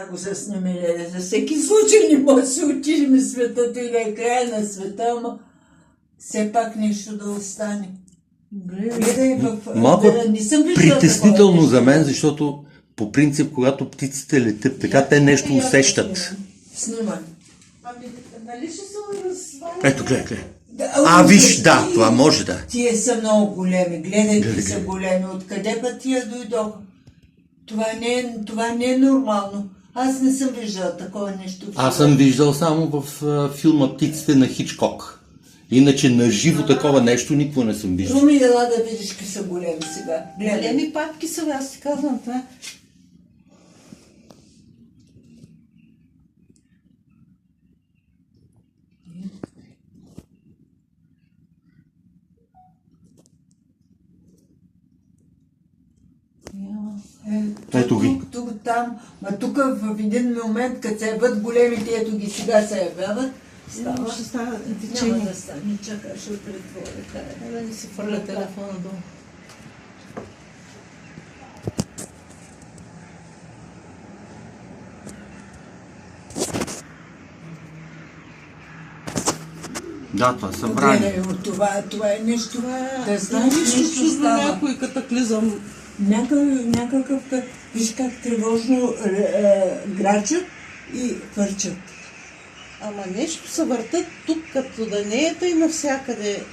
Ако се снимили, за всеки случай не може да се отидем света, и да е края на света, ама все пак нещо да остане. Гледай Малко не съм виждала притеснително за мен, защото по принцип, когато птиците летят така, те нещо усещат. Снимай. Ами, нали ще се развали? Ето, гледай. Виж, да, това може да. Тия са много големи, гледай, са големи. Откъде път тия дойдоха? Това не е нормално. Аз не съм виждала такова нещо. Аз съм виждал само в филма "Птиците" на Хичкок. Иначе на живо такова нещо никога не съм виждал. Руми, ела да видиш какви са големи сега. Големи папки са, аз ти казвам това. Ето ги. Тук, там. Тук в един момент, като се явят големите, ето ги сега се явяват, става. Ще става Няма течение. да стане. Чакай, ще претворя тая. Да ни се фърля телефона долу. Да, това са брани. Гледай, това е нещо. Да знаеш, Нищо нещо чудно, става. някой катаклизъм. Някакъв, виж как тревожно грачат и хвърчат. Ама нещо се въртат тук, като да не е тъй навсякъде.